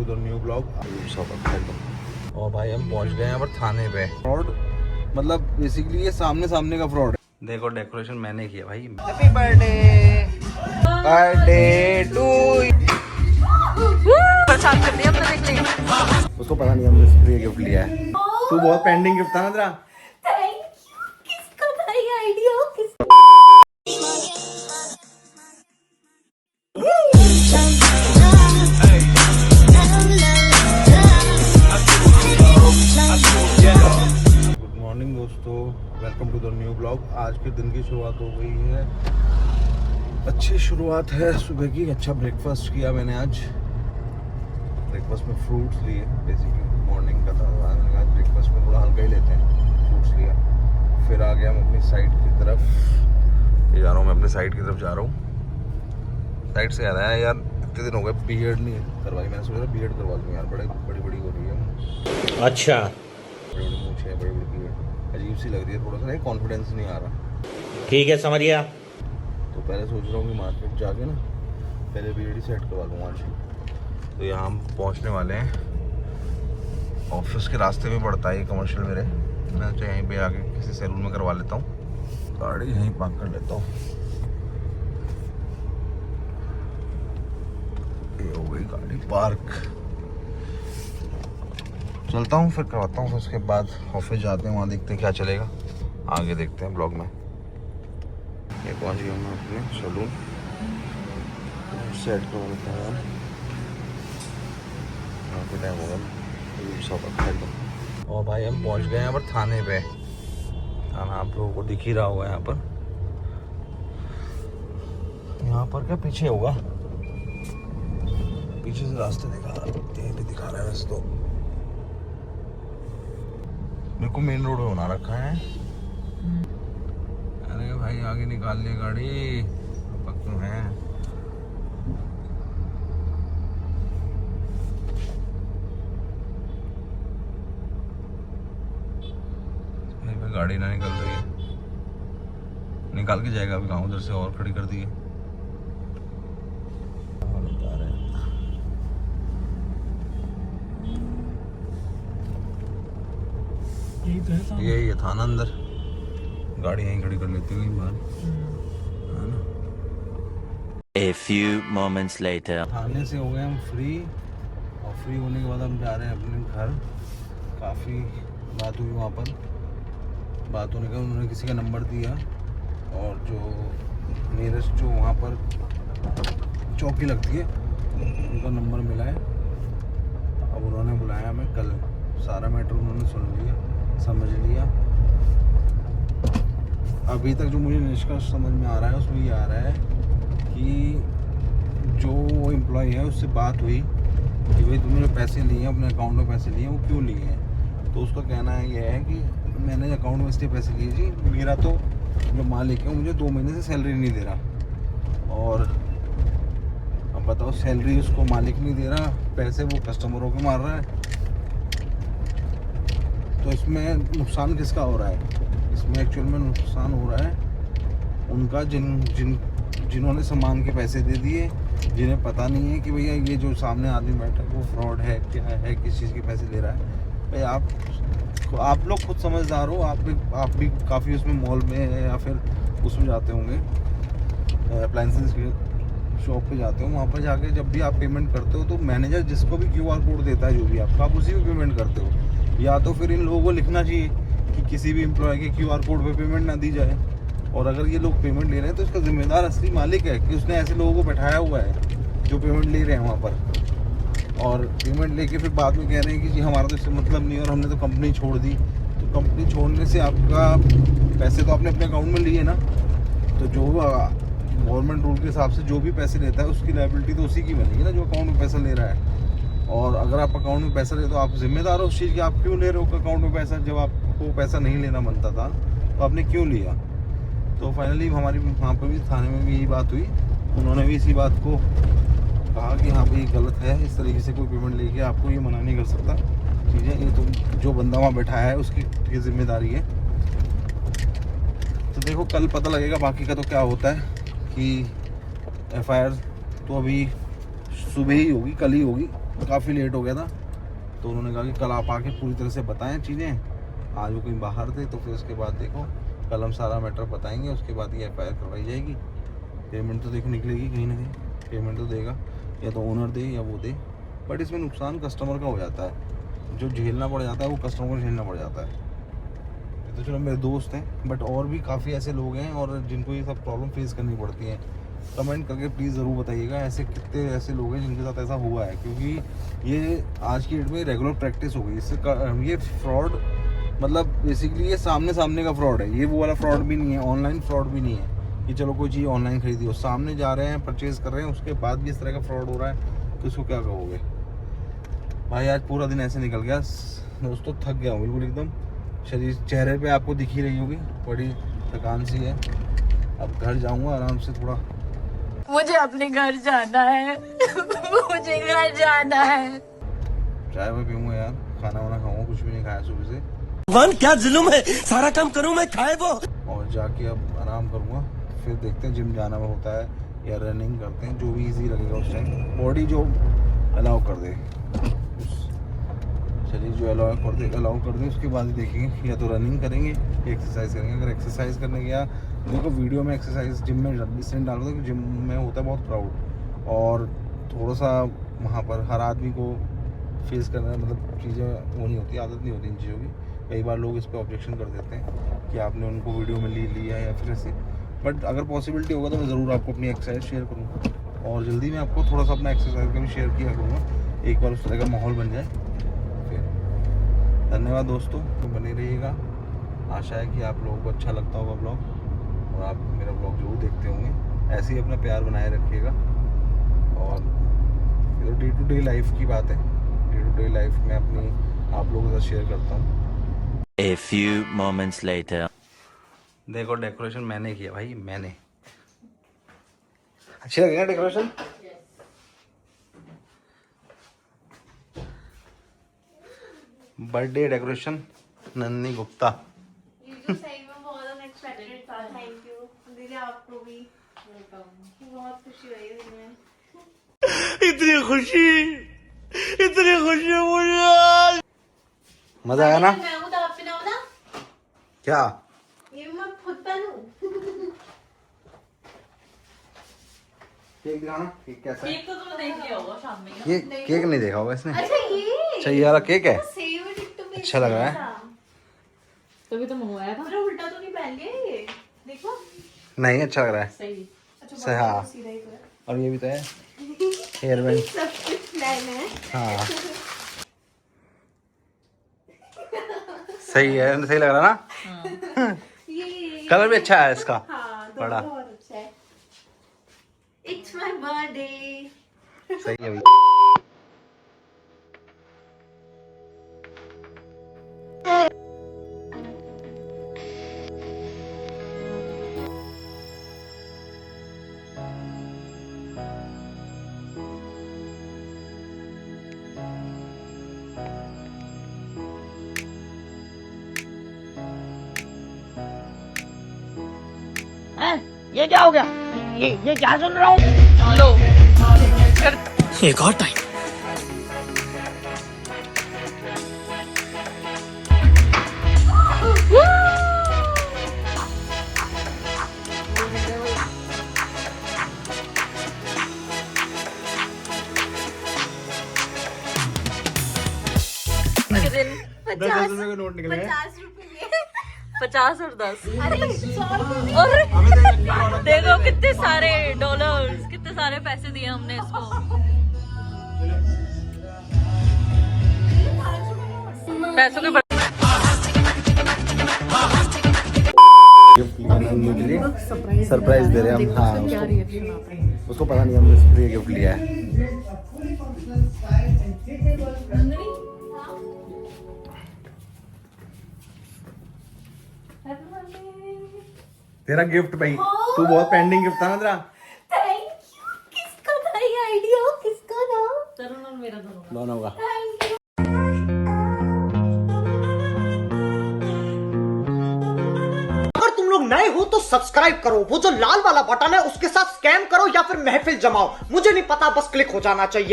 To the new blog. और भाई हम पहुंच गए हैं यहाँ पर थाने पे। फ्रॉड मतलब बेसिकली ये सामने सामने का फ्रॉड है। देखो डेकोरेशन मैंने किया भाई। हैप्पी बर्थडे टू उसको पता नहीं हमने स्प्रे गिफ्ट लिया है। तू बहुत पेंडिंग गिफ्ट था ना तेरा। किसका था ये आइडिया? गुड मॉर्निंग दोस्तों, welcome to the new blog. आज के दिन की शुरुआत हो गई है, अच्छी शुरुआत है सुबह की। अच्छा ब्रेकफास्ट किया मैंने आज। ब्रेकफास्ट में फ्रूट्स लिए, बेसिकली मॉर्निंग का था। आज ब्रेकफास्ट में थोड़ा हल्का ही लेते हैं, फ्रूट्स लिया। फिर आ गया हम अपनी साइड की तरफ। ये जा रहा हूँ मैं अपनी साइड की तरफ जा रहा हूँ। साइड से आ रहा है यार, इतने दिन हो गए बियर्ड नहीं करवाई। मैंने सोचा बियर्ड करवा लूँ यार, बड़ी बड़ी हो रही है। अच्छा, बड़ी बड़ी मूछें हैं, बड़ी बड़ी बियर्ड अजीब सी लग रही है। थोड़ा सा नहीं, कॉन्फिडेंस नहीं आ रहा। ठीक है, समझ गया। तो पहले सोच रहा हूँ कि मार्केट जाके ना पहले बियर्ड ही सेट करवा लूँ आज। तो यहाँ हम पहुँचने वाले हैं। ऑफिस के रास्ते में पड़ता है ये कमर्शियल मेरे। मैं तो यहीं पे आके किसी सैलून में करवा लेता हूँ, गाड़ी यहीं पार्क कर लेता हूँ। ये हो गई गाड़ी पार्क। चलता हूँ फिर करवाता हूँ। फिर उसके बाद ऑफिस जाते हैं, वहाँ देखते हैं क्या चलेगा, आगे देखते हैं ब्लॉग में। ये पहुँच गया मैं अपने सैलून, सेट करवा लेता हूँ यार। टाइम होगा और भाई हम पहुंच गए हैं यहाँ पर थाने पे। थाना आप लोगों को दिख ही रहा होगा यहाँ पर। यहाँ पर क्या पीछे होगा, पीछे से रास्ते दिखा रहा है वैसे तो। मेरे को मेन रोड पे बना रखा है। अरे भाई आगे निकाल लिया गाड़ी, पक्का है। गाड़ी ना निकल रही है, निकाल के जाएगा अभी। गाँव उधर से और खड़ी कर दी है। यही है थाना अंदर। गाड़ी यहीं खड़ी कर लेती हुई बाहर, है ना। A few moments later. थाने से हो गए हम फ्री, और फ्री होने के बाद हम जा रहे हैं अपने घर। काफ़ी बात हुई वहाँ पर। बात होने का उन्होंने किसी का नंबर दिया, और जो नियरेस्ट जो वहाँ पर चौकी लगती है उनका नंबर मिला है। अब उन्होंने बुलाया हमें कल। सारा मैटर उन्होंने सुन लिया, समझ लिया। अभी तक जो मुझे निष्कर्ष समझ में आ रहा है उसमें ये आ रहा है कि जो वो एम्प्लॉय है उससे बात हुई कि भाई तुमने पैसे लिए हैं, अपने अकाउंट में पैसे लिए हैं, वो क्यों लिए हैं। तो उसका कहना ये है कि मैंने अकाउंट में इसलिए पैसे लिए जी, मेरा तो जो मालिक है मुझे 2 महीने से सैलरी नहीं दे रहा। और अब बताओ, सैलरी उसको मालिक नहीं दे रहा, पैसे वो कस्टमरों को मार रहा है। तो इसमें नुकसान किसका हो रहा है? इसमें एक्चुअल में नुकसान हो रहा है उनका जिन्होंने सामान के पैसे दे दिए, जिन्हें पता नहीं है कि भैया ये जो सामने आदमी बैठा है वो फ्रॉड है, क्या है, किस चीज़ के पैसे ले रहा है। भाई आप लोग खुद समझदार हो। आप भी काफ़ी उसमें मॉल में या फिर उसमें जाते होंगे, अप्लायंसेस की शॉप पे जाते हो। वहाँ पर जाके जब भी आप पेमेंट करते हो तो मैनेजर जिसको भी QR कोड देता है जो भी आपका, आप उसी पे पेमेंट करते हो। या तो फिर इन लोगों को लिखना चाहिए कि किसी भी एम्प्लॉय के QR कोड पे पेमेंट ना दी जाए। और अगर ये लोग पेमेंट ले रहे हैं तो इसका जिम्मेदार असली मालिक है, कि उसने ऐसे लोगों को बैठाया हुआ है जो पेमेंट ले रहे हैं वहाँ पर। और पेमेंट लेके फिर बाद में कह रहे हैं कि जी हमारा तो इससे मतलब नहीं है और हमने तो कंपनी छोड़ दी। तो कंपनी छोड़ने से आपका पैसे तो आपने अपने अकाउंट में लिए ना। तो जो गवर्नमेंट रूल के हिसाब से जो भी पैसे लेता है उसकी लायबिलिटी तो उसी की बनेगी ना, जो अकाउंट में पैसा ले रहा है। और अगर आप अकाउंट में पैसा ले तो आप जिम्मेदार हो उस चीज़ की। आप क्यों ले रहे हो अकाउंट में पैसा? जब आपको पैसा नहीं लेना बनता था तो आपने क्यों लिया? तो फाइनली हमारी वहाँ पर भी थाने में भी यही बात हुई। उन्होंने भी इसी बात को कहा कि हाँ भाई गलत है, इस तरीके से कोई पेमेंट लेके आपको ये मना नहीं कर सकता चीज़ें। ये तो जो बंदा वहाँ बैठाया है उसकी जिम्मेदारी है। तो देखो कल पता लगेगा बाकी का तो क्या होता है। कि FIR तो अभी सुबह ही होगी, कल ही होगी। काफ़ी लेट हो गया था, तो उन्होंने कहा कि कल आप आके पूरी तरह से बताएं चीज़ें। आज वो कहीं बाहर थे, तो फिर उसके बाद देखो कल हम सारा मैटर बताएंगे, उसके बाद ये FIR करवाई जाएगी। पेमेंट तो देखो निकलेगी कहीं ना कहीं, पेमेंट तो देगा या तो ओनर दे या वो दे, बट इसमें नुकसान कस्टमर का हो जाता है, जो झेलना पड़ जाता है वो कस्टमर को झेलना पड़ जाता है। ये तो चलो मेरे दोस्त हैं, बट और भी काफ़ी ऐसे लोग हैं और जिनको ये सब प्रॉब्लम फेस करनी पड़ती है। कमेंट करके प्लीज़ ज़रूर बताइएगा ऐसे कितने ऐसे लोग हैं जिनके साथ ऐसा हुआ है, क्योंकि ये आज की डेट में रेगुलर प्रैक्टिस हो गई। इससे ये फ्रॉड मतलब बेसिकली ये सामने का फ्रॉड है, ये वो वाला फ्रॉड भी नहीं है, ऑनलाइन फ्रॉड भी नहीं है कि चलो कोई चीज़ ऑनलाइन खरीदी हो, सामने जा रहे हैं परचेज़ कर रहे हैं, उसके बाद भी इस तरह का फ्रॉड हो रहा है, तो इसको क्या कहोगे भाई। आज पूरा दिन ऐसे निकल गया दोस्तों, थक गया हूँ बिल्कुल एकदम, शरीर चेहरे पे आपको दिख ही रही होगी, बड़ी थकान सी है। अब घर जाऊँगा आराम से थोड़ा, मुझे अपने घर जाना है। मुझे घर जाना है। चाय में पीऊँगा यार, खाना वाना खाऊंगा, कुछ भी नहीं खाया सुबह से। भगवान क्या जुल्म है, सारा काम करूं मैं, खाए वो। और जाके अब आराम करूँगा, फिर देखते हैं जिम जाना होता है या रनिंग करते हैं, जो भी इजी लगेगा उस टाइम, बॉडी जो अलाउ कर दे, शरीर जो अलाउ कर दे उसके बाद ही देखेंगे, या तो रनिंग करेंगे या एक्सरसाइज करेंगे। अगर एक्सरसाइज करने गया, देखो वीडियो में एक्सरसाइज जिम में इसलिए डाल रहा था कि जिम में होता है बहुत क्राउड, और थोड़ा सा वहाँ पर हर आदमी को फेस करना, मतलब चीज़ें वो नहीं होती, आदत नहीं होती इन चीज़ों की। कई बार लोग इस पर ऑब्जेक्शन कर देते हैं कि आपने उनको वीडियो में लिया या फिर ऐसे, बट अगर पॉसिबिलिटी होगा तो मैं ज़रूर आपको अपनी एक्सरसाइज शेयर करूँगा, और जल्दी मैं आपको थोड़ा सा अपना एक्सरसाइज का भी शेयर किया करूँगा, एक बार उस तरह का माहौल बन जाए फिर। धन्यवाद दोस्तों, तो बने रहिएगा। आशा है कि आप लोगों को अच्छा लगता होगा ब्लॉग, और आप मेरा ब्लॉग जरूर देखते होंगे। ऐसे ही अपना प्यार बनाए रखिएगा, और ये तो डे टू डे लाइफ की बात है, डे टू डे लाइफ में अपनी आप लोगों के साथ शेयर करता हूँ। A few moments later. देखो डेकोरेशन मैंने किया भाई, मैंने। अच्छी लगी ना डेकोरेशन? बर्थडे डेकोरेशन नन्ही गुप्ता। ये जो सही में बहुत अनएक्सपेक्टेड था। थैंक यू दीदी, आपको भी बहुत खुशी हुई इसमें। इतनी खुशी मुझे। मजा आया ना? मैं हूँ तो आप पिनाओ ना। क्या ये मैं खुद पहनूं? केक दिखाना, केक कैसा है? केक तो तुमने देख लिया होगा शाम में। ये केक नहीं देखा होगा इसने। अच्छा ये अच्छा ये वाला केक है, सेव टिकटो पे अच्छा लग रहा है। तभी तो मंगवाया था। अरे उल्टा तो नहीं पहन लिया ये? देखो नहीं अच्छा लग रहा है। सही। सही, हाँ। सीधा ही तो है। और ये भी तो है हेयर बैंड। सब कुछ प्लान है। हाँ सही है, सही लग रहा ना? ये कलर भी अच्छा है इसका, हाँ बड़ा बहुत अच्छा है। It's my birthday. सही है भाई। ये क्या हो गया? ये क्या सुन रहा हूँ? एक और टाइम। दिन 10 रुपए के नोट निकले हैं। 50 रुपए 50 और 10। अरे 100 रुपए और देखो कितने सारे डॉलर्स, कितने सारे पैसे दिए हमने इसको। पैसों के गिफ्ट लिया ना उनके लिए, सरप्राइज दे रहे हैं हम। हाँ उसको पता नहीं हमने इसके लिए गिफ्ट लिया है। तेरा गिफ्ट भाई, तू बहुत पेंडिंग गिफ्ट था ना तेरा। Thank you. किसका था ये आइडिया? किसका था? तरुण और मेरा दोनों। दोनों का। Thank you. अगर तुम लोग नए हो तो सब्सक्राइब करो, वो जो लाल वाला बटन है उसके साथ स्कैम करो या फिर महफिल जमाओ, मुझे नहीं पता, बस क्लिक हो जाना चाहिए।